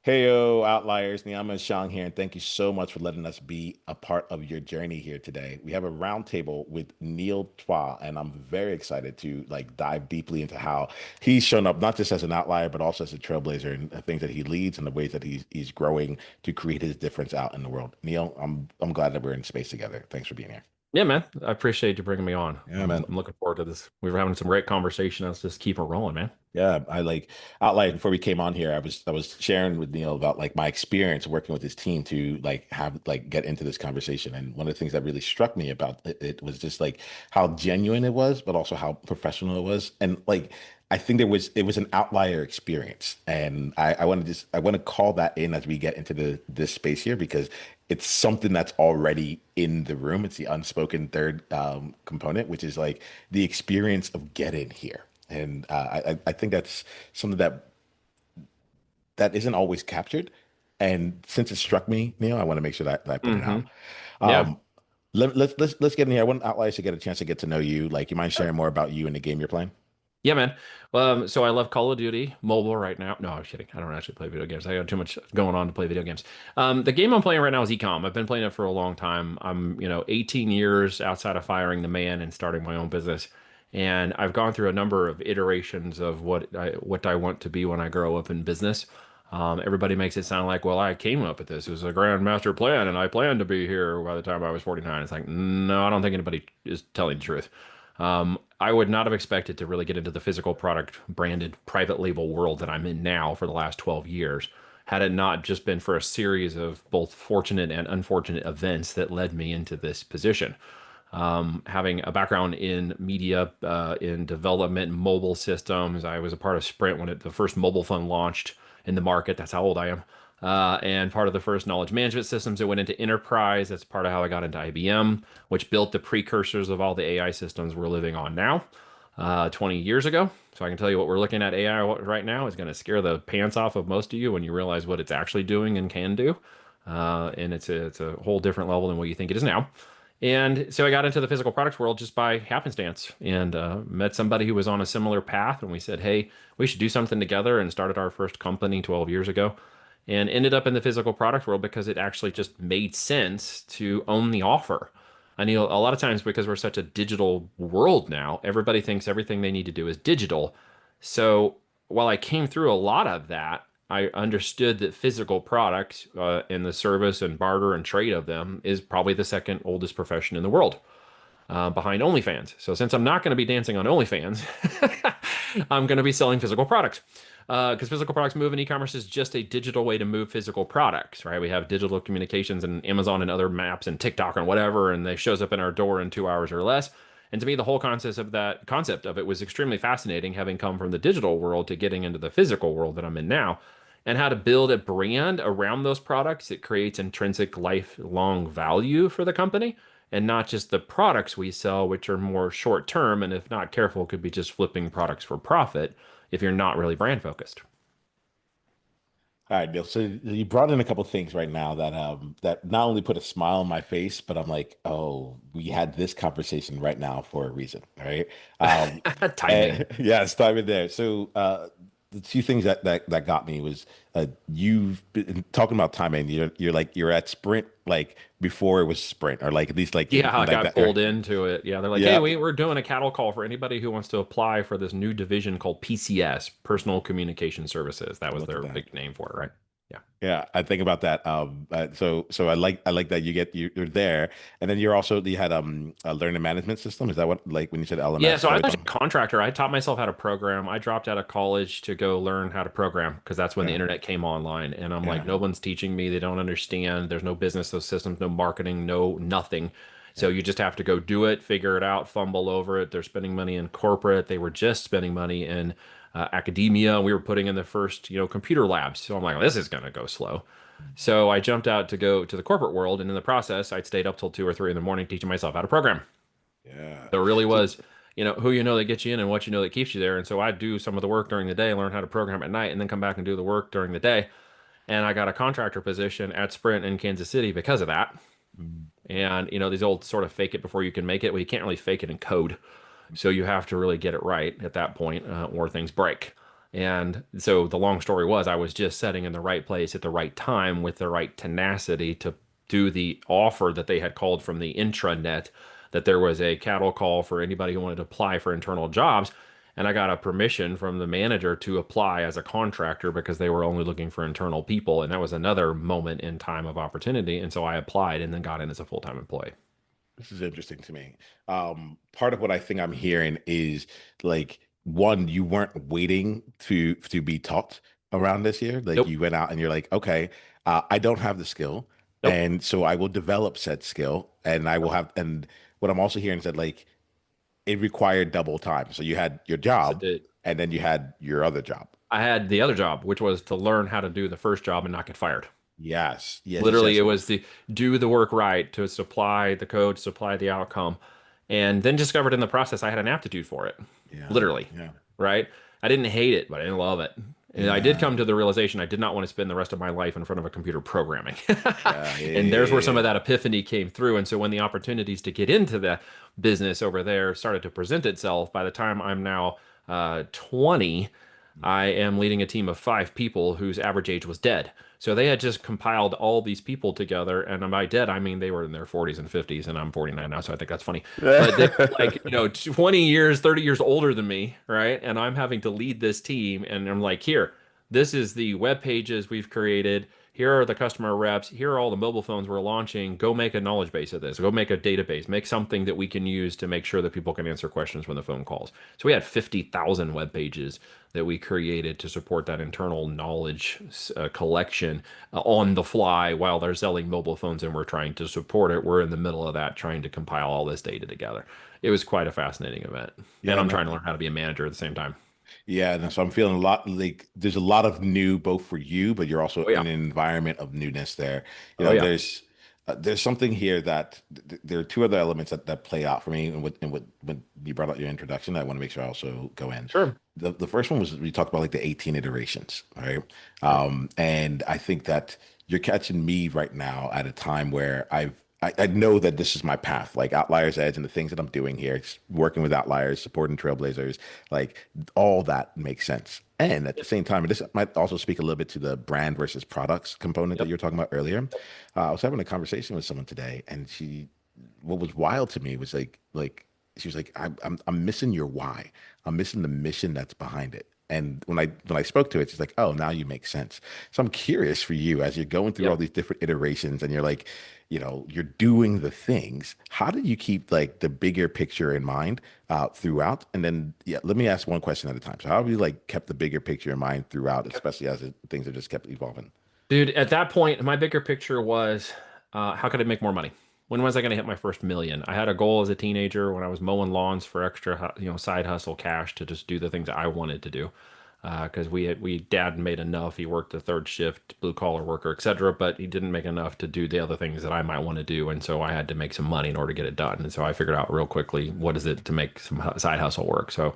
Heyo, Outliers, Niiamah Ashong here, and thank you so much for letting us be a part of your journey here today. We have a roundtable with Neil Twa, and I'm very excited to dive deeply into how he's shown up not just as an outlier, but also as a trailblazer and the things that he leads and the ways that he's growing to create his difference out in the world. Neil, I'm glad that we're in space together. Thanks for being here. Yeah, man. I appreciate you bringing me on. Yeah, I'm, man. I'm looking forward to this. We were having some great conversation. Let's just keep it rolling, man. Yeah, I like Outlier before we came on here, I was sharing with Neil about like my experience working with his team to have get into this conversation. And one of the things that really struck me about it was just like how genuine it was, but also how professional it was. And I think it was an outlier experience. And I want to call that in as we get into this space here because it's something that's already in the room. It's the unspoken third component, which is like the experience of getting here. And I think that's something that isn't always captured. And since it struck me, Neil, I want to make sure that I put it out. Hmm. Yeah. Um, let's get in here. I want Outliers to get a chance to get to know you. Like, you mind sharing more about you and the game you're playing? Yeah, man. So I love Call of Duty mobile right now. No, I'm kidding. I don't actually play video games. I got too much going on to play video games. The game I'm playing right now is ecom. I've been playing it for a long time. I'm, 18 years outside of firing the man and starting my own business. And I've gone through a number of iterations of what I want to be when I grow up in business. Everybody makes it sound like, well, I came up with this. It was a grand master plan, and I planned to be here by the time I was 49. It's like, no, I don't think anybody is telling the truth. I would not have expected to really get into the physical product branded private label world that I'm in now for the last 12 years, had it not just been for a series of both fortunate and unfortunate events that led me into this position. Having a background in media, in development, mobile systems, I was a part of Sprint when the first mobile phone launched in the market. That's how old I am. And part of the first knowledge management systems that went into enterprise. That's part of how I got into IBM, which built the precursors of all the AI systems we're living on now, 20 years ago. So I can tell you what we're looking at AI right now is going to scare the pants off of most of you when you realize what it's actually doing and can do. And it's a whole different level than what you think it is now. And so I got into the physical products world just by happenstance and met somebody who was on a similar path. And we said, hey, we should do something together and started our first company 12 years ago and ended up in the physical product world because it actually just made sense to own the offer. I know a lot of times because we're such a digital world now, everybody thinks everything they need to do is digital. So while I came through a lot of that, I understood that physical products and the service and barter and trade of them is probably the second oldest profession in the world, behind OnlyFans. So since I'm not going to be dancing on OnlyFans, I'm going to be selling physical products. Because physical products move and e-commerce is just a digital way to move physical products, right? We have digital communications and Amazon and other maps and TikTok and whatever, and they shows up in our door in 2 hours or less. And to me, the whole concept of it was extremely fascinating, having come from the digital world to getting into the physical world that I'm in now, and how to build a brand around those products that creates intrinsic lifelong value for the company and not just the products we sell, which are more short term and if not careful, could be just flipping products for profit if you're not really brand focused. All right, Neil. So you brought in a couple things right now that not only put a smile on my face, but I'm like, oh, we had this conversation right now for a reason, right? Timing. And yeah, it's time in there. So the two things that got me was you've been talking about timing. You're at Sprint like before it was Sprint, or like at least like Yeah, in I like got that. pulled into it. Yeah, they're like, hey, Yeah, we're doing a cattle call for anybody who wants to apply for this new division called PCS, Personal Communication Services. That was look at their that. big name for it, right? Yeah. Yeah, I think about that. So I like that you're there, and then you had a learning management system. Is that what like when you said Yeah, LMS? Is so that I what was you're a talking contractor. I taught myself how to program. I dropped out of college to go learn how to program because that's when the about? internet came online. And I'm like, Yeah, no one's teaching me. They don't understand. There's no business, those systems, no marketing, no nothing. So yeah, you just have to go do it, figure it out, fumble over it. They're spending money in corporate. They were just spending money in academia. We were putting in the first, computer labs. So I'm like, this is going to go slow. So I jumped out to go to the corporate world. And in the process, I'd stayed up till 2 or 3 in the morning teaching myself how to program. yeah. So it really So, was, who that gets you in and what that keeps you there. And so I do some of the work during the day, learn how to program at night, and then come back and do the work during the day. And I got a contractor position at Sprint in Kansas City because of that. mm, And these old sort of fake it before you can make it. Well, you can't really fake it in code, so you have to really get it right at that point, or things break. And so the long story was I was just sitting in the right place at the right time with the right tenacity to do the offer that they had called from the intranet, that there was a cattle call for anybody who wanted to apply for internal jobs. And I got a permission from the manager to apply as a contractor because they were only looking for internal people. And that was another moment in time of opportunity. And so I applied and then got in as a full-time employee. This is interesting to me. Part of what I think I'm hearing is like one, you weren't waiting to be taught around this year. Like Nope. you went out and you're like, okay, I don't have the skill, Nope. and so I will develop said skill, and I will have. And what I'm also hearing is that like it required double time. So you had your Yes, it job, did. and then you had your other job. I had the other job, which was to learn how to do the first job and not get fired. Yes, yes, yes, Literally, yes. it was the do the work right to supply the code, supply the outcome, and then discovered in the process I had an aptitude for it. Yeah, Literally, yeah, right? I didn't hate it, but I didn't love it. And I did come yeah, to the realization I did not want to spend the rest of my life in front of a computer programming. yeah, yeah, And there's where yeah, some of yeah. that epiphany came through. And so when the opportunities to get into the business over there started to present itself, by the time I'm now 20, I am leading a team of 5 people whose average age was dead. So they had just compiled all these people together, and by dead, I mean they were in their 40s and 50s, and I'm 49 now, so I think that's funny. But they were like, 20 years, 30 years older than me, right? And I'm having to lead this team, and I'm like, here, this is the web pages we've created. Here are the customer reps. Here are all the mobile phones we're launching. Go make a knowledge base of this. Go make a database. Make something that we can use to make sure that people can answer questions when the phone calls. So we had 50,000 web pages that we created to support that internal knowledge collection on the fly while they're selling mobile phones and we're trying to support it. We're in the middle of that trying to compile all this data together. It was quite a fascinating event. And Yeah, I'm no, trying to learn how to be a manager at the same time. yeah, and so I'm feeling a lot like there's a lot of new both for you, but you're also Oh, in yeah. an environment of newness there. You Oh, know, yeah. there's something here that there are two other elements that play out for me, and what when you brought out your introduction, I want to make sure I also go in. Sure. The first one was we talked about like the 18 iterations, right? Right. And I think that you're catching me right now at a time where I know that this is my path, like Outliers Edge and the things that I'm doing here, it's working with Outliers, supporting Trailblazers, like all that makes sense. And at the Yep. same time, and this might also speak a little bit to the brand versus products component that Yep. you were talking about earlier. I was having a conversation with someone today, and what was wild to me was like she was like, I'm missing your why. I'm missing the mission that's behind it. And when I spoke to it, she's like, oh, now you make sense. So I'm curious for you as you're going through all Yep. these different iterations and you're like, you're doing the things. How did you keep like the bigger picture in mind throughout? And then, yeah, let me ask one question at a time. So how have you like kept the bigger picture in mind throughout, especially as things have just kept evolving? Dude, at that point, my bigger picture was how could I make more money? When was I going to hit my first million? I had a goal as a teenager when I was mowing lawns for extra, side hustle cash to just do the things I wanted to do. Because dad made enough. He worked a third shift, blue collar worker, etc. But he didn't make enough to do the other things that I might want to do. And so I had to make some money in order to get it done. And so I figured out real quickly what is it to make some side hustle work. So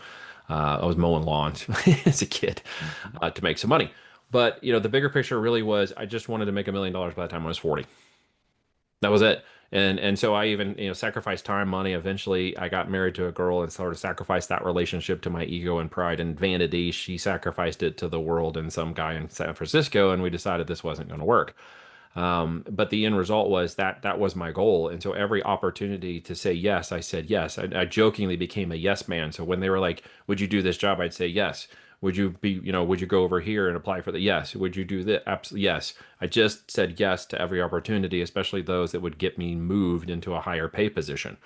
I was mowing lawns as a kid to make some money. But the bigger picture really was I just wanted to make $1 million by the time I was 40. That was it. And so I even, sacrificed time, money. Eventually, I got married to a girl and sort of sacrificed that relationship to my ego and pride and vanity. She sacrificed it to the world and some guy in San Francisco, and we decided this wasn't going to work. But the end result was that was my goal. And so every opportunity to say yes, I said yes. I jokingly became a yes man. So when they were like, would you do this job? I'd say yes. Would you go over here and apply for the yes? Would you do that? Absolutely yes. I just said yes to every opportunity, especially those that would get me moved into a higher pay position.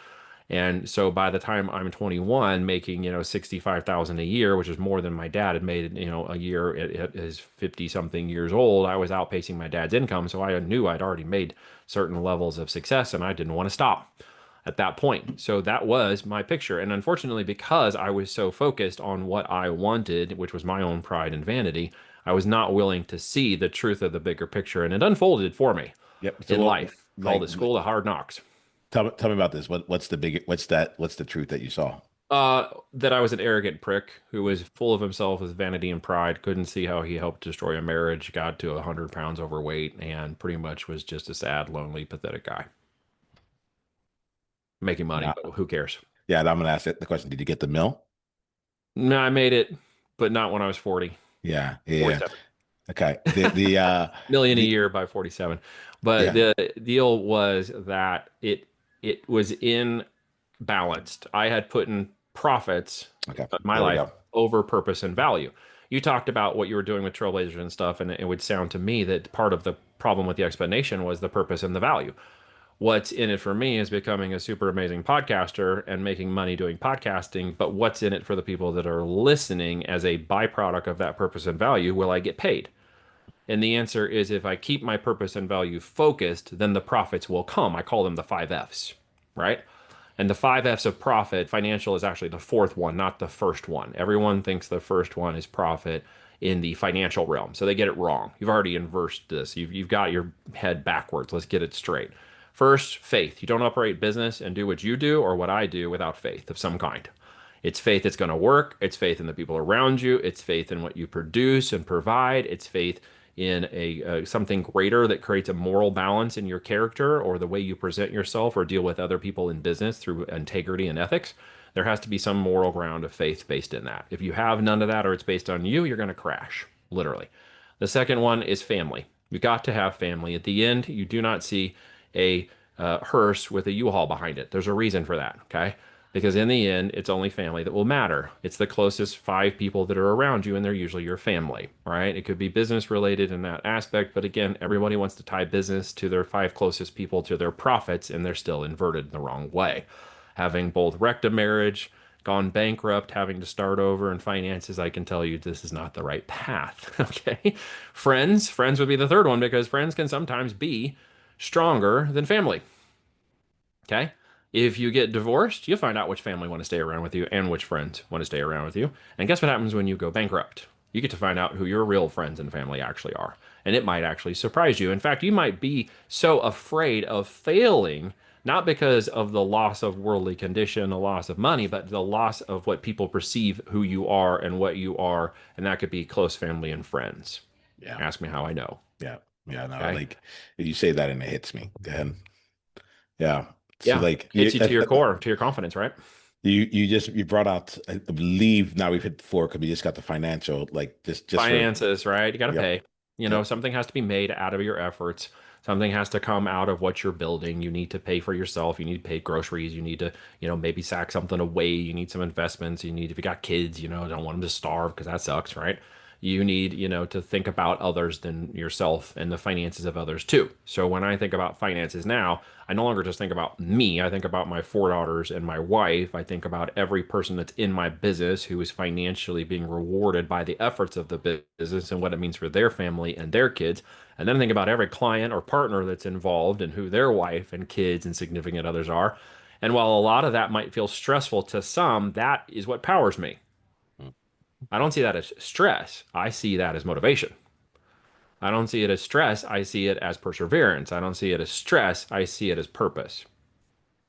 And so by the time I'm 21, making, 65,000 a year, which is more than my dad had made, a year at his 50 something years old, I was outpacing my dad's income. So I knew I'd already made certain levels of success and I didn't want to stop at that point. So that was my picture. And unfortunately, because I was so focused on what I wanted, which was my own pride and vanity, I was not willing to see the truth of the bigger picture. And it unfolded for me Yep. So in what, life, called like, it School of Hard Knocks. tell me about this. What's the truth that you saw? That I was an arrogant prick who was full of himself with vanity and pride, couldn't see how he helped destroy a marriage, got to 100 pounds overweight, and pretty much was just a sad, lonely, pathetic guy. Making money, Yeah. but who cares? Yeah, and I'm gonna ask it the question, did you get the mill? No, I made it, but not when I was 40, Yeah, yeah. 47. Okay. Million a The year by 47. But yeah. the deal was that it was in balanced. I had put in profits Okay. of my There we life go. over purpose and value. You talked about what you were doing with Trailblazers and stuff, and it would sound to me that part of the problem with the explanation was the purpose and the value. What's in it for me is becoming a super amazing podcaster and making money doing podcasting. But what's in it for the people that are listening as a byproduct of that purpose and value? Will I get paid? And the answer is if I keep my purpose and value focused, then the profits will come. I call them the five F's, right? And the five F's of profit, financial is actually the fourth one, not the first one. Everyone thinks the first one is profit in the financial realm. So they get it wrong. You've already inversed this. You've got your head backwards. Let's get it straight. First, faith. You don't operate business and do what you do or what I do without faith of some kind. It's faith it's going to work. It's faith in the people around you. It's faith in what you produce and provide. It's faith in a something greater that creates a moral balance in your character or the way you present yourself or deal with other people in business through integrity and ethics. There has to be some moral ground of faith based in that. If you have none of that or it's based on you, you're going to crash, literally. The second one is family. You got to have family. At the end, you do not see a hearse with a U-Haul behind it. There's a reason for that, okay? Because in the end, it's only family that will matter. It's the closest five people that are around you, and they're usually your family, right? It could be business related in that aspect, but again, everybody wants to tie business to their five closest people to their profits, and they're still inverted in the wrong way. Having both wrecked a marriage, gone bankrupt, having to start over in finances, I can tell you this is not the right path. Okay. Friends would be the third one because friends can sometimes be stronger than family. Okay. If you get divorced, you'll find out which family want to stay around with you and which friends want to stay around with you. And guess what happens when you go bankrupt? You get to find out who your real friends and family actually are. And it might actually surprise you. In fact, you might be so afraid of failing, not because of the loss of worldly condition, the loss of money, but the loss of what people perceive who you are and what you are. And that could be close family and friends. Yeah. Ask me how I know. Yeah. Yeah. No, Okay. like you say that and it hits me. Go ahead. Yeah. So Yeah. like Hits you to your core, to your confidence, right? you brought out, I believe now we've hit four because we just got the financial, like just for Finances, right? You got to yep, pay. You know, yep. something has to be made out of your efforts. Something has to come out of what you're building. You need to pay for yourself. You need to pay groceries. You need to, maybe sack something away. You need some investments. You need, if you got kids, don't want them to starve because that sucks, right? You need, to think about others than yourself and the finances of others too. So when I think about finances now, I no longer just think about me. I think about my four daughters and my wife. I think about every person that's in my business who is financially being rewarded by the efforts of the business and what it means for their family and their kids. And then I think about every client or partner that's involved and who their wife and kids and significant others are. And while a lot of that might feel stressful to some, that is what powers me. I don't see that as stress. I see that as motivation. I don't see it as stress. I see it as perseverance. I don't see it as stress. I see it as purpose.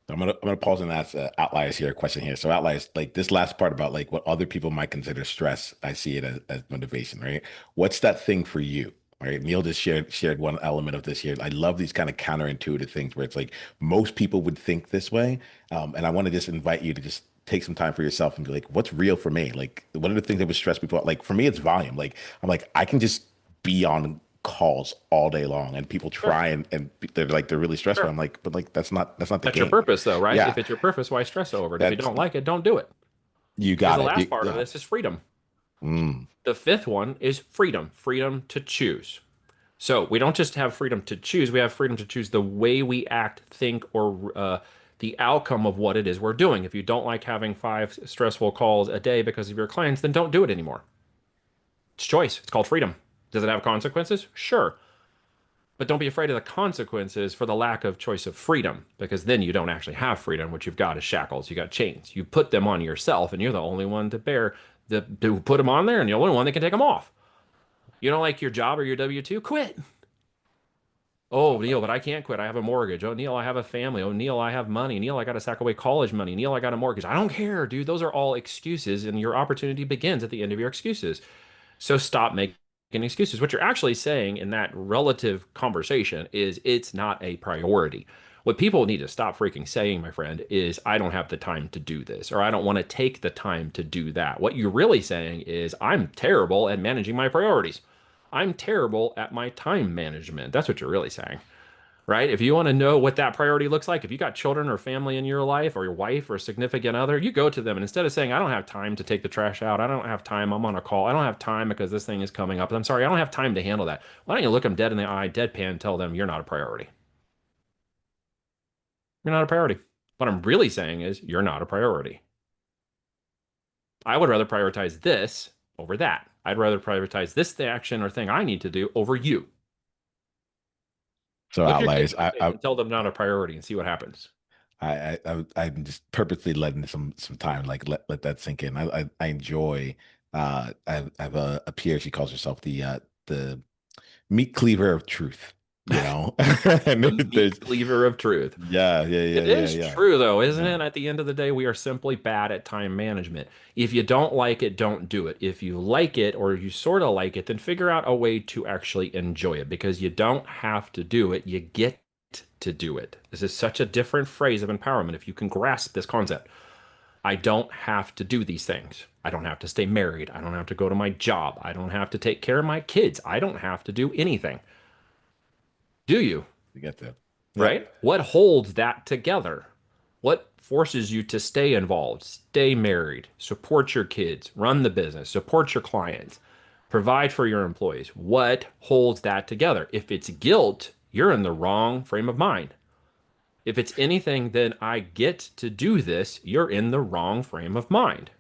I'm gonna pause and ask outliers here a question here. So outliers, like this last part about like what other people might consider stress, I see it as motivation, right? What's that thing for you? Right. Neil just shared one element of this here. I love these kind of counterintuitive things where it's like most people would think this way. And I want to just invite you to just take some time for yourself and be like, what's real for me? Like, what are the things that would stress people out? Like for me, it's volume. Like I'm like, I can just be on calls all day long and people Sure, try and they're really stressful. sure. I'm like, but like that's not the That's your game. purpose, though, right? Yeah, If it's your purpose, why stress over it? If you that's don't like it, don't do it. you Because got the it. last part of Yeah. this is freedom. Mm, The fifth one is freedom to choose. So we don't just have freedom to choose, we have freedom to choose the way we act, think, or the outcome of what it is we're doing. If you don't like having five stressful calls a day because of your clients, then don't do it anymore. It's choice. It's called freedom. Does it have consequences? Sure. But don't be afraid of the consequences for the lack of choice of freedom, because then you don't actually have freedom. What you've got is shackles. You got chains. You put them on yourself, and you're the only one to bear to put them on there, and you're the only one that can take them off. You don't like your job or your W-2? Quit. Oh, Neil, but I can't quit. I have a mortgage. Oh, Neil, I have a family. Oh, Neil, I have money. Neil, I got to sack away college money. Neil, I got a mortgage. I don't care, dude. Those are all excuses, and your opportunity begins at the end of your excuses. So stop making excuses. What you're actually saying in that relative conversation is it's not a priority. What people need to stop freaking saying, my friend, is I don't have the time to do this, or I don't want to take the time to do that. What you're really saying is I'm terrible at managing my priorities. I'm terrible at my time management. That's what you're really saying, right? If you want to know what that priority looks like, if you got children or family in your life or your wife or a significant other, you go to them and instead of saying, I don't have time to take the trash out, I don't have time, I'm on a call, I don't have time because this thing is coming up, I'm sorry, I don't have time to handle that. Why don't you look them dead in the eye, deadpan, and tell them you're not a priority? You're not a priority. What I'm really saying is you're not a priority. I would rather prioritize this over that. I'd rather prioritize this action or thing I need to do over you. So Look your kids outliers, in the face and tell them not a priority and see what happens. I'm just purposely letting some time, like let that sink in. I enjoy. I have a peer. She calls herself the meat cleaver of truth. You know, and The meat there's cleaver of truth. yeah It yeah is yeah true, though, isn't yeah. it? At the end of the day, we are simply bad at time management. If you don't like it, don't do it. If you like it or you sort of like it, then figure out a way to actually enjoy it because you don't have to do it. You get to do it. This is such a different phrase of empowerment if you can grasp this concept. I don't have to do these things. I don't have to stay married. I don't have to go to my job. I don't have to take care of my kids. I don't have to do anything. Do you? You get that. Yep. Right? What holds that together? What forces you to stay involved, stay married, support your kids, run the business, support your clients, provide for your employees? What holds that together? If it's guilt, you're in the wrong frame of mind. If it's anything, then I get to do this, you're in the wrong frame of mind.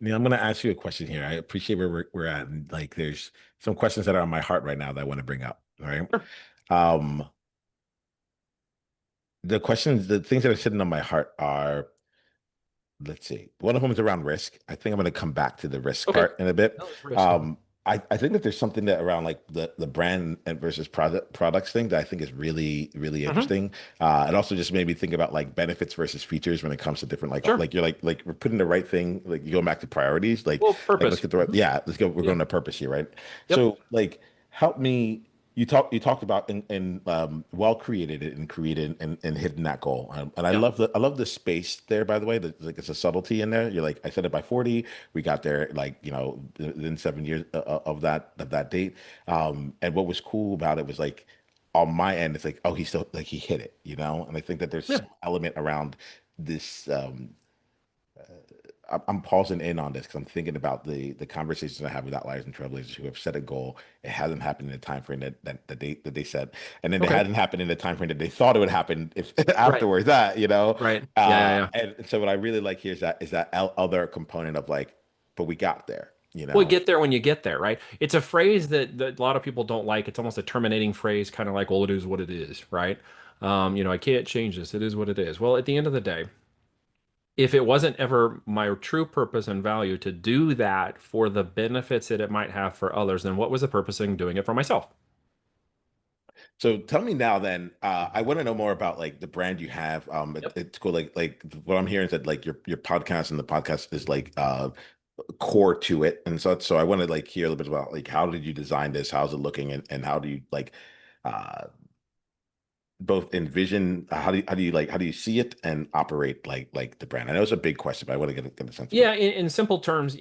Neil, I'm going to ask you a question here. I appreciate where we're at. And like, there's some questions that are on my heart right now that I want to bring up. All right. Sure. Um, the questions, the things that are sitting on my heart are, let's see. One of them is around risk. I think I'm going to come back to the risk Okay. part in a bit. No, it's risk. I think that there's something that around like the brand and versus products thing that I think is really Hmm. interesting. It also just made me think about like benefits versus features when it comes to different Sure. like you're like we're putting the right thing, like you go back to priorities, Well, like let's purpose. get the right, Mhm. yeah, let's go, we're Yeah. going to purpose here, right? Yep. So like help me. You talked about and well created it and created and hidden that goal. And Yeah. I love the space there, by the way. Like it's a subtlety in there. You're like, I said it by 40. We got there like, you know, within 7 years of that date. And what was cool about it was like on my end, it's like, oh, he still like he hit it, you know? And I think that there's Yeah. some element around this I'm pausing in on this because I'm thinking about the conversations I have with outliers and trailblazers who have set a goal. It hasn't happened in the time frame that they set, and then it Okay. hadn't happened in the time frame that they thought it would happen if Right. afterwards. That you know, Right. Yeah. Yeah. Yeah. and so what I really like here is that other component of like, but we got there. You Well, know, get there when you get there, right? It's a phrase that a lot of people don't like. It's almost a terminating phrase, kind of like, well, it is what it is, right? I can't change this. It is what it is. Well, at the end of the day, if it wasn't ever my true purpose and value to do that for the benefits that it might have for others, then what was the purpose in doing it for myself? so tell me now. Then I want to know more about like the brand you have. Yep. It's cool. Like what I'm hearing is that like your podcast and the podcast is like core to it. And so I want to like hear a little bit about like how did you design this? How's it looking? And how do you like uh both envision how do you see it and operate like the brand? I know it's a big question, but I want to get a sense of it. Yeah, in simple terms,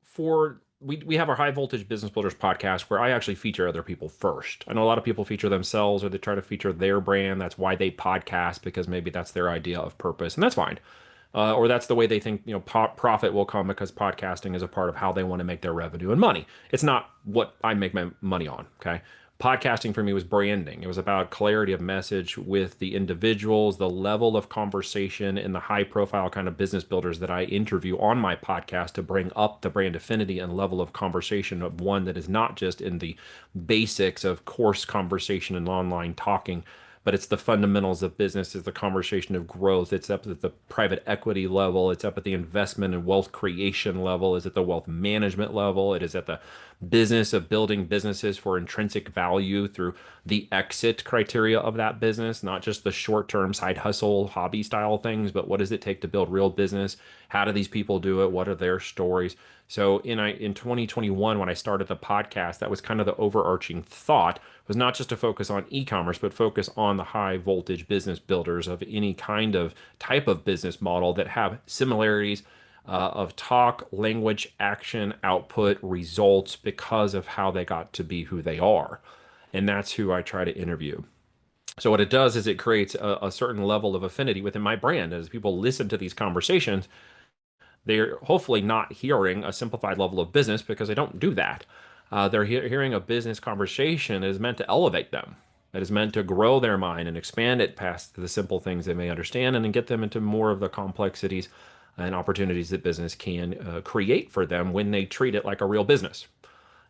for we have our High Voltage Business Builders podcast where I actually feature other people first. I know a lot of people feature themselves or they try to feature their brand. That's why they podcast because maybe that's their idea of purpose, and that's fine. Or that's the way they think, profit will come because podcasting is a part of how they want to make their revenue and money. It's not what I make my money on. Okay. Podcasting for me was branding. It was about clarity of message with the individuals, the level of conversation, and the high profile kind of business builders that I interview on my podcast to bring up the brand affinity and level of conversation of one that is not just in the basics of course conversation and online talking, but it's the fundamentals of business, it's the conversation of growth, it's up at the private equity level, it's up at the investment and wealth creation level, it's at the wealth management level, it is at the business of building businesses for intrinsic value through the exit criteria of that business, not just the short-term side hustle hobby style things, but what does it take to build real business? How do these people do it? What are their stories? So in 2021, when I started the podcast, that was kind of the overarching thought, was not just to focus on e-commerce, but focus on the high voltage business builders of any kind of type of business model that have similarities of talk, language, action, output, results because of how they got to be who they are. And that's who I try to interview. So what it does is it creates a certain level of affinity within my brand. As people listen to these conversations, they're hopefully not hearing a simplified level of business because they don't do that. They're hearing a business conversation that is meant to elevate them, that is meant to grow their mind and expand it past the simple things they may understand and then get them into more of the complexities and opportunities that business can create for them when they treat it like a real business.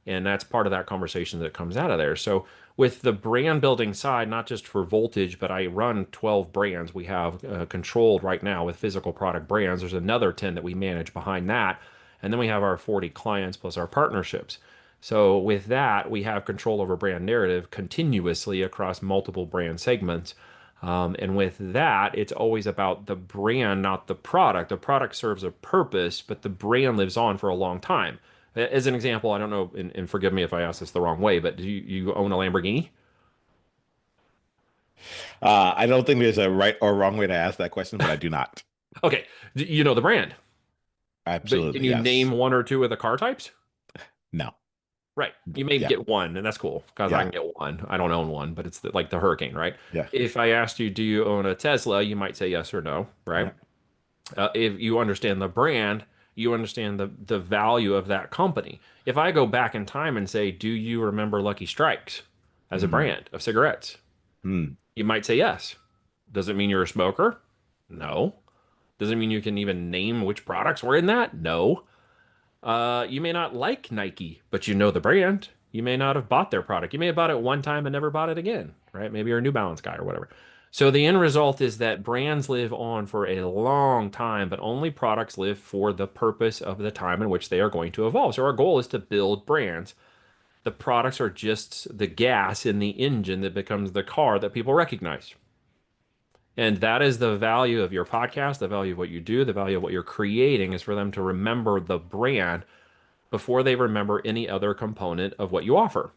And that's part of that conversation that comes out of there. So with the brand building side, not just for Voltage, but I run 12 brands we have controlled right now with physical product brands. There's another 10 that we manage behind that. And then we have our 40 clients plus our partnerships. So with that, we have control over brand narrative continuously across multiple brand segments. And with that, it's always about the brand, not the product. The product serves a purpose, but the brand lives on for a long time. As an example, I don't know, and forgive me if I ask this the wrong way, but do you own a Lamborghini? I don't think there's a right or wrong way to ask that question, but I do not. Okay, you know the brand, but can Absolutely, you name yes. one or two of the car types? No. Right. You may Yeah. get one, and that's cool because I Yeah. can get one. I don't own one, but it's like the Hurricane, right? Yeah. If I asked you, do you own a Tesla, you might say yes or no, right? Yeah. If you understand the brand, you understand the value of that company. If I go back in time and say, do you remember Lucky Strikes as a Mm. brand of cigarettes? Mm. You might say yes. Does it mean you're a smoker? No. Does it mean you can even name which products were in that? No. You may not like Nike, but you know the brand. You may not have bought their product. You may have bought it one time and never bought it again, right? Maybe you're a New Balance guy or whatever. So the end result is that brands live on for a long time, but only products live for the purpose of the time in which they are going to evolve. So our goal is to build brands. The products are just the gas in the engine that becomes the car that people recognize. And that is the value of your podcast, the value of what you do, the value of what you're creating is for them to remember the brand before they remember any other component of what you offer.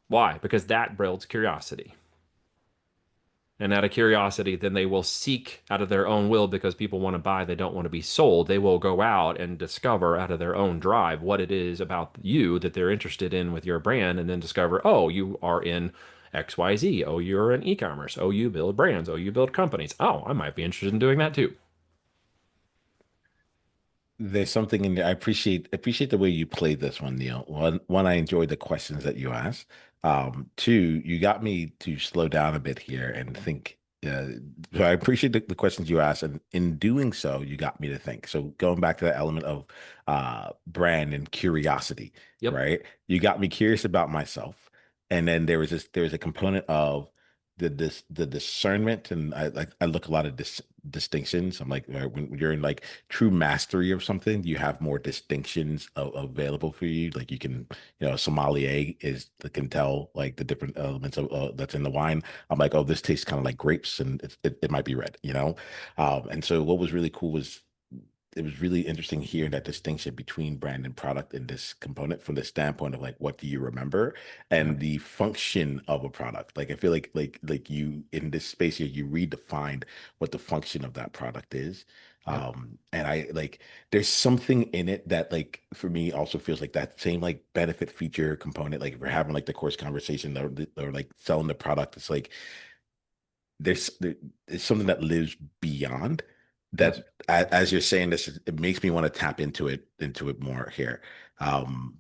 Why? Because that builds curiosity. And out of curiosity, then they will seek out of their own will because people want to buy, they don't want to be sold. They will go out and discover out of their own drive what it is about you that they're interested in with your brand, and then discover, oh, you are in XYZ. Oh, you're in e-commerce. Oh, you build brands. Oh, you build companies. Oh, I might be interested in doing that too. There's something in there. I appreciate the way you played this one, Neil. One, I enjoyed the questions that you asked. Two, you got me to slow down a bit here and think. So I appreciate the questions you asked, and in doing so, you got me to think. So going back to the element of brand and curiosity, Yep. right? You got me curious about myself, and then there was a component of the discernment, and I look a lot of distinctions. I'm like when you're in like true mastery of something, you have more distinctions available for you. Like you can, sommelier can tell like the different elements of that's in the wine. I'm like, oh, this tastes kind of like grapes, and it might be red. And so what was really cool was it was really interesting hearing that distinction between brand and product in this component from the standpoint of like what do you remember Yeah. and the function of a product. Like I feel like you in this space here, you redefined what the function of that product is. Yep. And I like there's something in it that like for me also feels like that same like benefit feature component. Like if we're having like the course conversation or like selling the product, it's like there's something that lives beyond Yes. that. As you're saying this, it makes me want to tap into it more here. um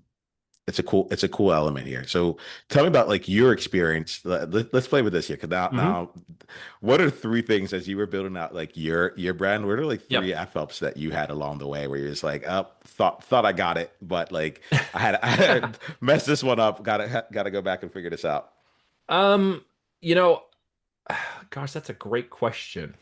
it's a cool element here. So tell me about like your experience. Let's play with this here, because Hmm. now what are three things as you were building out like your brand, what are like three Yep. f-ups that you had along the way where you're just like, oh, thought I got it, but like I had messed this one up, gotta go back and figure this out. Um, you know, gosh, that's a great question.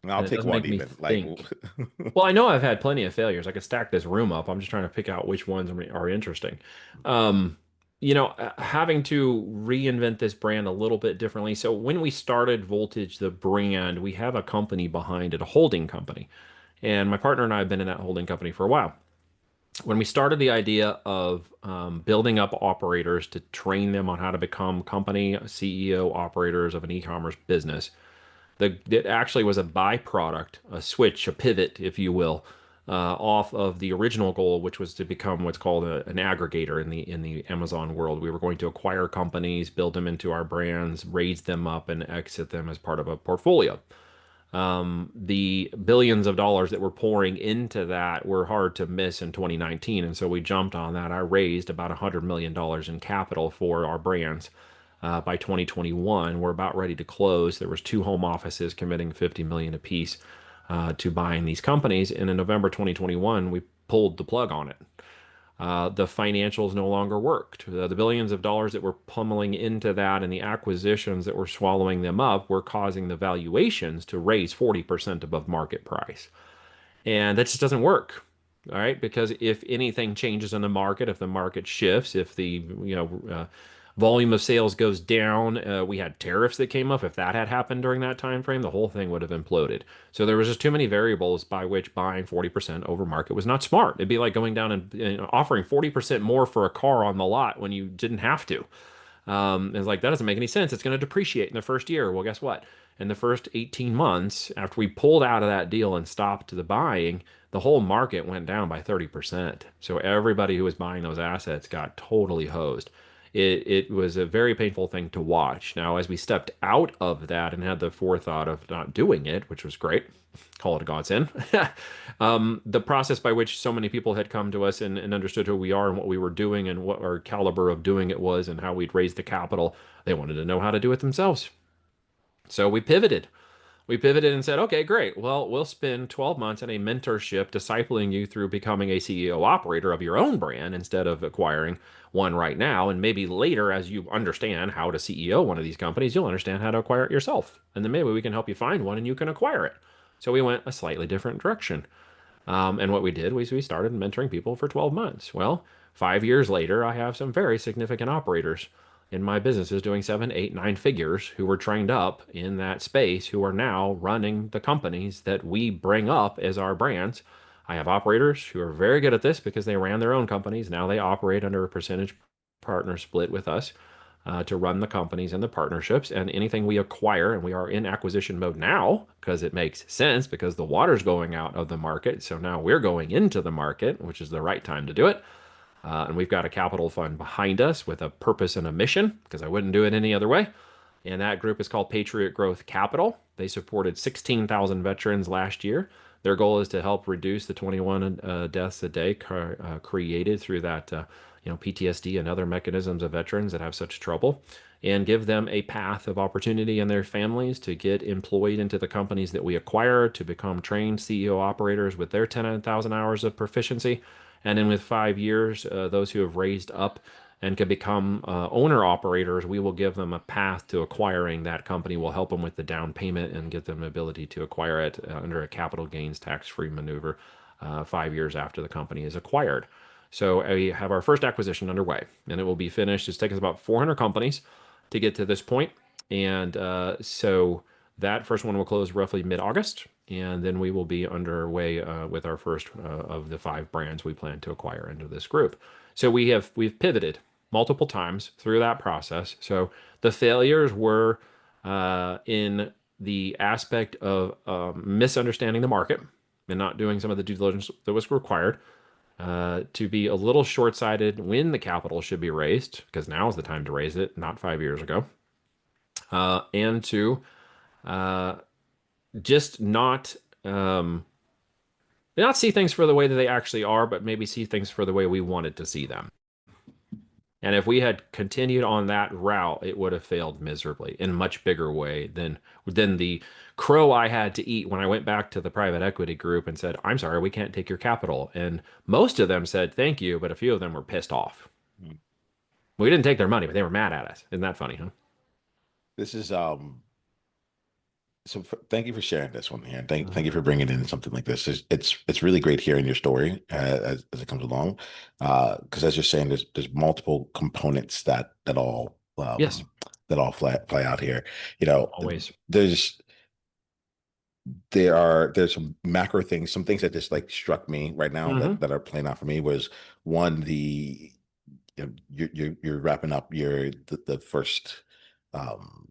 And I'll And it take does one make me even like think. Well, I know I've had plenty of failures. I could stack this room up. I'm just trying to pick out which ones are interesting. Um, having to reinvent this brand a little bit differently. So when we started Voltage, the brand, we have a company behind it, a holding company. And my partner and I have been in that holding company for a while. when we started the idea of building up operators to train them on how to become company CEO operators of an e-commerce business, it actually was a byproduct, a switch, a pivot, if you will, off of the original goal, which was to become what's called an aggregator in the Amazon world. We were going to acquire companies, build them into our brands, raise them up, and exit them as part of a portfolio. The billions of dollars that were pouring into that were hard to miss in 2019, and so we jumped on that. I raised about $100 million in capital for our brands. By 2021, we're about ready to close. There was two home offices committing 50 million apiece to buying these companies, and in November 2021, we pulled the plug on it. The financials no longer worked. The billions of dollars that were pummeling into that and the acquisitions that were swallowing them up were causing the valuations to raise 40% above market price. And that just doesn't work. All right, because if anything changes in the market, if the market shifts, if the volume of sales goes down, we had tariffs that came up. If that had happened during that time frame, the whole thing would have imploded. So there was just too many variables by which buying 40% over market was not smart. It'd be like going down and offering 40% more for a car on the lot when you didn't have to. It's like that doesn't make any sense. It's going to depreciate in the first year. Well, guess what? In the first 18 months, after we pulled out of that deal and stopped the buying, the whole market went down by 30%. So everybody who was buying those assets got totally hosed. It was a very painful thing to watch. Now, as we stepped out of that and had the forethought of not doing it, which was great, call it a godsend. The process by which so many people had come to us and understood who we are and what we were doing and what our caliber of doing it was and how we'd raised the capital, they wanted to know how to do it themselves. So we pivoted. We pivoted and said, okay, great. Well, we'll spend 12 months in a mentorship discipling you through becoming a CEO operator of your own brand instead of acquiring one right now. And maybe later, as you understand how to CEO one of these companies, you'll understand how to acquire it yourself. And then maybe we can help you find one and you can acquire it. So we went a slightly different direction. And what we did was we started mentoring people for 12 months. Well, 5 years later, I have some very significant operators in my businesses doing seven, eight, nine figures who were trained up in that space who are now running the companies that we bring up as our brands. I have operators who are very good at this because they ran their own companies. Now they operate under a percentage partner split with us to run the companies and the partnerships. And anything we acquire, and we are in acquisition mode now because it makes sense because the water's going out of the market. So now we're going into the market, which is the right time to do it. And we've got a capital fund behind us with a purpose and a mission because I wouldn't do it any other way. And that group is called Patriot Growth Capital. They supported 16,000 veterans last year. Their goal is to help reduce the 21 deaths a day created through that, PTSD and other mechanisms of veterans that have such trouble, and give them a path of opportunity in their families to get employed into the companies that we acquire, to become trained CEO operators with their 10,000 hours of proficiency. And then with 5 years, those who have raised up and can become owner operators, we will give them a path to acquiring that company. We'll help them with the down payment and get them the ability to acquire it under a capital gains tax-free maneuver 5 years after the company is acquired. So we have our first acquisition underway, and it will be finished. It's taken us about 400 companies to get to this point. And so that first one will close roughly mid-August, and then we will be underway with our first of the 5 brands we plan to acquire into this group. So we've pivoted multiple times through that process. So the failures were in the aspect of misunderstanding the market and not doing some of the due diligence that was required. To be a little short-sighted when the capital should be raised, because now is the time to raise it, not 5 years ago. And to just not see things for the way that they actually are, but maybe see things for the way we wanted to see them. And if we had continued on that route, it would have failed miserably in a much bigger way than the crow I had to eat when I went back to the private equity group and said, "I'm sorry, we can't take your capital." And most of them said thank you, but a few of them were pissed off. Mm. We didn't take their money, but they were mad at us. Isn't that funny, huh? This is thank you for sharing this one here. Thank Uh, you for bringing in something like this. It's really great hearing your story as it comes along, because as you're saying, there's multiple components yes, that all fly out here. You know, always. there's there's some macro things, some things that just like struck me right now Hmm. that are playing out for me was one, you're wrapping up um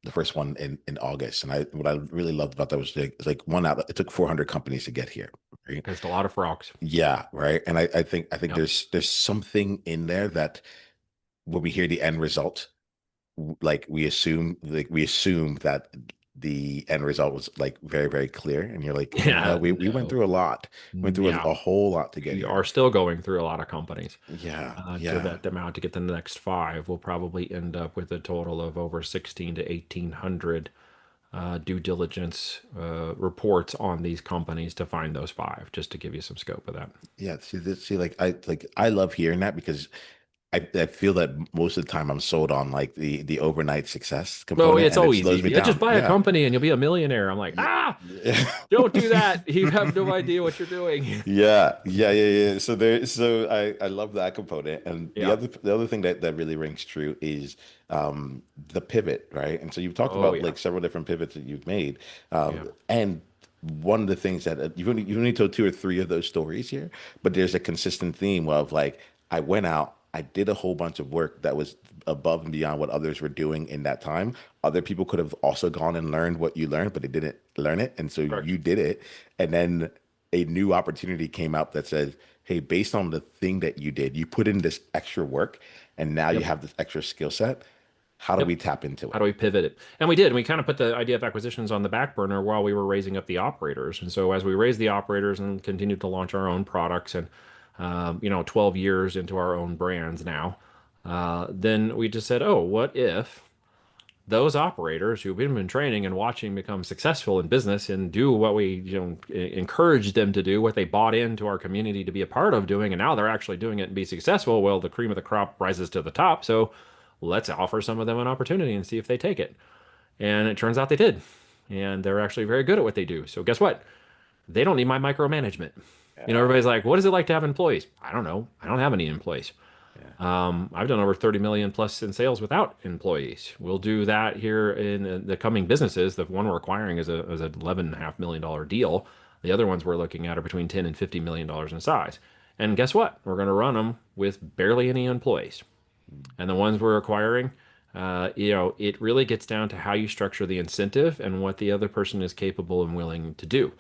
the first one in August. And I what I really loved about that was like one out, it took 400 companies to get here. Right. It's a lot of frogs. Yeah, right. And I think Yep. there's something in there that when we hear the end result, we assume that the end result was like very, very clear. And you're like, no, Yeah, we went no. through a lot. Went through Yeah. a whole lot to get We here. are still going through a lot of companies. Yeah, To yeah. vet them out to get the next five, we'll probably end up with a total of over 16 to 1800 due diligence reports on these companies to find those five, just to give you some scope of that. Yeah, see, like I love hearing that because I feel that most of the time I'm sold on like the overnight success Oh, component, it's and it always slows me easy. Yeah, just down. buy a Yeah, company and you'll be a millionaire. I'm like, yeah, ah, yeah. don't do that. You have no idea what you're doing. Yeah. So I love that component, and Yeah. the other thing that really rings true is the pivot, right? And so you've talked Oh, about yeah. like several different pivots that you've made, Yeah. and one of the things that you've only told two or three of those stories here, but there's a consistent theme of like I went out, I did a whole bunch of work that was above and beyond what others were doing in that time. Other people could have also gone and learned what you learned, but they didn't learn it, and so Correct. you did it, and then a new opportunity came up that says, hey, based on the thing that you did, you put in this extra work and now you Yep. have this extra skill set. How do we Yep. tap into How it? do we pivot it? And we did. We kind of put the idea of acquisitions on the back burner while we were raising up the operators. And so as we raised the operators and continued to launch our own products and 12 years into our own brands now, then we just said, oh, what if those operators who've been training and watching become successful in business and do what we encourage them to do, what they bought into our community to be a part of doing, and now they're actually doing it and be successful? Well, the cream of the crop rises to the top, so let's offer some of them an opportunity and see if they take it. And it turns out they did, and they're actually very good at what they do. So guess what? They don't need my micromanagement. Yeah, Everybody's like, what is it like to have employees? I don't know. I don't have any employees. yeah. I've done over 30 million plus in sales without employees. We'll do that here in the coming businesses. The one we're acquiring is an $11.5 million deal. The other ones we're looking at are between 10 and $50 million in size. And guess what? We're going to run them with barely any employees. And the ones we're acquiring, it really gets down to how you structure the incentive and what the other person is capable and willing to do.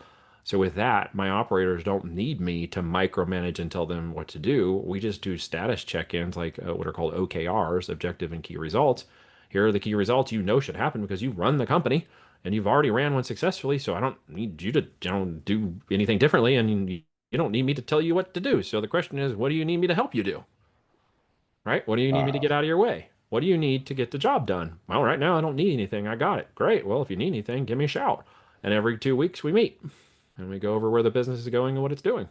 So with that, my operators don't need me to micromanage and tell them what to do. We just do status check-ins, like what are called OKRs, objective and key results. Here are the key results you know should happen because you run the company and you've already ran one successfully. So I don't need you to do anything differently, and you don't need me to tell you what to do. So the question is, what do you need me to help you do? Right? What do you need me to Uh, get out of your way? What do you need to get the job done? Well, right now I don't need anything. I got it. Great. Well, if you need anything, give me a shout. And every 2 weeks we meet and we go over where the business is going and what it's doing.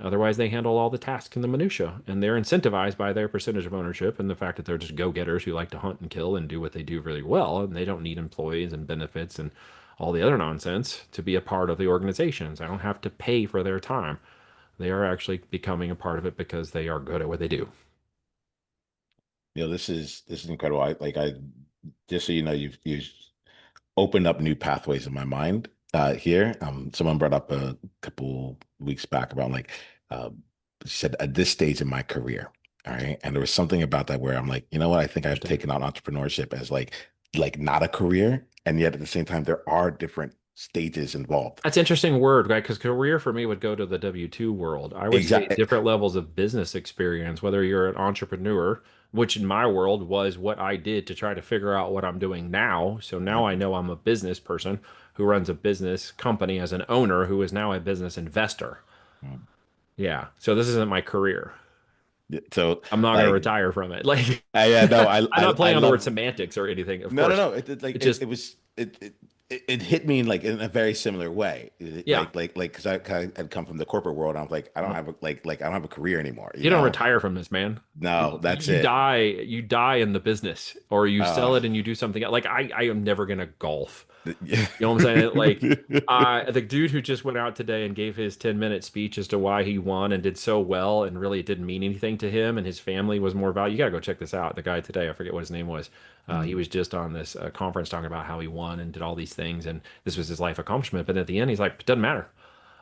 Otherwise, they handle all the tasks and the minutia, and they're incentivized by their percentage of ownership and the fact that they're just go-getters who like to hunt and kill and do what they do really well, and they don't need employees and benefits and all the other nonsense to be a part of the organizations. I don't have to pay for their time. They are actually becoming a part of it because they are good at what they do. this is incredible. I just so you know, you've opened up new pathways in my mind here. Someone brought up a couple weeks back about like uh, she said at this stage in my career, all right, and there was something about that where I'm like, you know what, I think I've Interesting. taken on entrepreneurship as like not a career, and yet at the same time there are different stages involved. That's an interesting word, right? Because career for me would go to the W-2 world. I would say Exactly. different levels of business experience, whether you're an entrepreneur, which in my world was what I did to try to figure out what I'm doing now. So now I know I'm a business person who runs a business company as an owner who is now a business investor. Yeah. So this isn't my career. So I'm not going to like retire from it. Like, yeah, no, I'm not I playing on the word love. semantics or anything, of No, no, course. no. It's just, It was it hit me like in a very similar way. yeah. Like because I had come from the corporate world. And I was like, I don't have a I don't have a career anymore. You You don't know? retire from this, man. No, that's You it. die, you die in the business, or you sell Uh, it and you do something else. Like I am never gonna golf. Yeah. You know what I'm saying? Like, the dude who just went out today and gave his 10-minute speech as to why he won and did so well, and really it didn't mean anything to him, and his family was more valuable. You got to go check this out. The guy today, I forget what his name was. He Mm, was just on this conference talking about how he won and did all these things, and this was his life accomplishment. But at the end, he's like, it doesn't matter.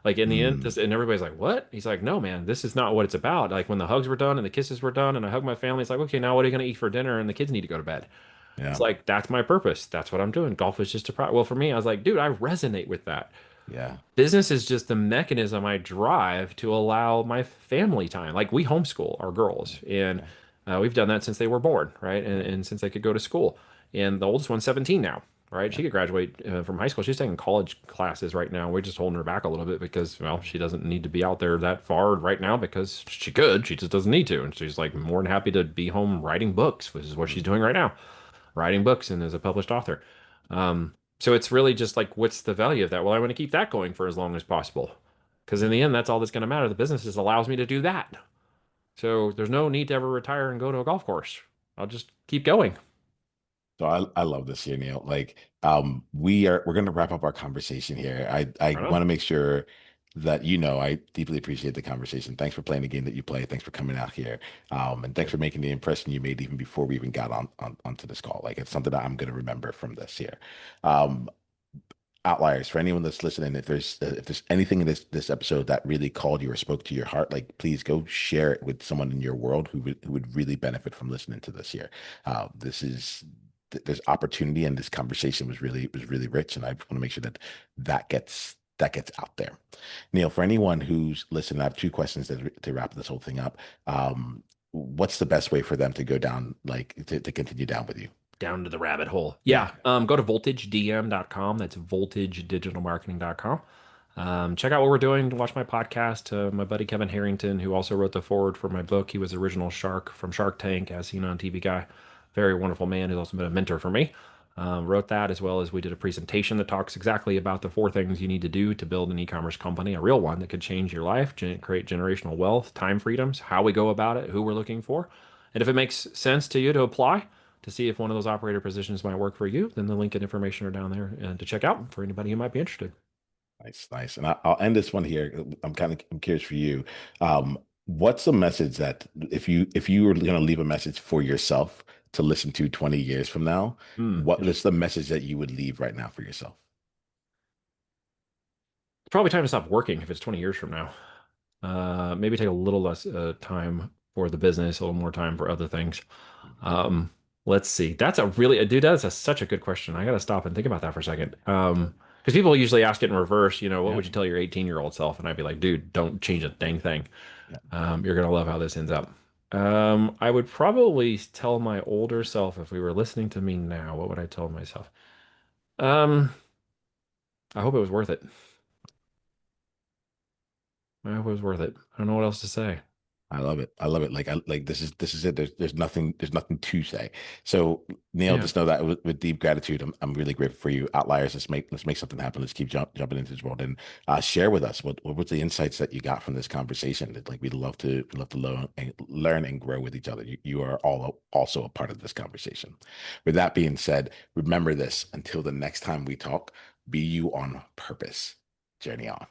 Like in the end, mm, and everybody's like, "What?" He's like, "No, man, this is not what it's about." Like when the hugs were done and the kisses were done, and I hugged my family, it's like, "Okay, now what are you going to eat for dinner?" And the kids need to go to bed. It's yeah. like that's my purpose. That's what I'm doing. Golf is just a pro. Well, for me, I was like, dude, I resonate with that. Yeah. Business is just the mechanism I drive to allow my family time. Like we homeschool our girls, and Okay. we've done that since they were born, right? Right. And since they could go to school. And the oldest one's 17 now, right? Yeah. She could graduate from high school. She's taking college classes right now. We're just holding her back a little bit because, well, she doesn't need to be out there that far right now because she could. She just doesn't need to. And she's like more than happy to be home writing books, which is what she's Mm, doing right now, writing books and as a published author. So it's really just like, what's the value of that? Well, I want to keep that going for as long as possible. Because in yeah. the end, that's all that's going to matter. The business just allows me to do that. So there's no need to ever retire and go to a golf course. I'll just keep going. So I love this here, Neil. Like, we're gonna wrap up our conversation here. I Right on. want to make sure that I deeply appreciate the conversation. Thanks for playing the game that you play. Thanks for coming out here. And thanks for making the impression you made even before we even got onto this call. Like, it's something that I'm gonna remember from this here. Um, Outliers, for anyone that's listening, if there's anything in this episode that really called you or spoke to your heart, like please go share it with someone in your world who would really benefit from listening to this here. This is there's opportunity, and this conversation was really rich, and I want to make sure that gets out there. Neil, for anyone who's listening, I have two questions to wrap this whole thing up. What's the best way for them to go down, like to continue down with you? Down to the rabbit hole. Yeah. Yeah. Go to voltagedm.com. That's voltagedigitalmarketing.com. Check out what we're doing. Watch my podcast. My buddy Kevin Harrington, who also wrote the forward for my book, he was the original Shark from Shark Tank, as seen on TV guy. Very wonderful man who's also been a mentor for me. Wrote that as well as we did a presentation that talks exactly about the four things you need to do to build an e-commerce company, a real one that could change your life, create generational wealth, time freedoms, how we go about it, who we're looking for. And if it makes sense to you to apply, to see if one of those operator positions might work for you, then the link and information are down there to check out for anybody who might be interested. Nice, nice. And I'll end this one here. I'm curious for you. What's the message that if you were going to leave a message for yourself to listen to 20 years from now, what is Interesting. the message that you would leave right now for yourself? It's probably time to stop working if it's 20 years from now. Maybe take a little less time for the business, a little more time for other things. Um, let's see. That's a really, dude, such a good question. I got to stop and think about that for a second. Because people usually ask it in reverse, what Yeah, would you tell your 18-year-old self? And I'd be like, dude, don't change a dang thing. yeah. You're gonna love how this ends up. I would probably tell my older self if we were listening to me now, what would I tell myself? Um, I hope it was worth it. I hope it was worth it. I don't know what else to say. I love it. I love it. Like this is it. There's nothing to say. So Neil, Yeah. just know that with deep gratitude, I'm really grateful for you. Outliers, let's make something happen. Let's keep jumping into this world and share with us what was the insights that you got from this conversation. Like we'd love to learn and grow with each other. You are all also a part of this conversation. With that being said, remember this: until the next time we talk, be you on purpose. Journey on.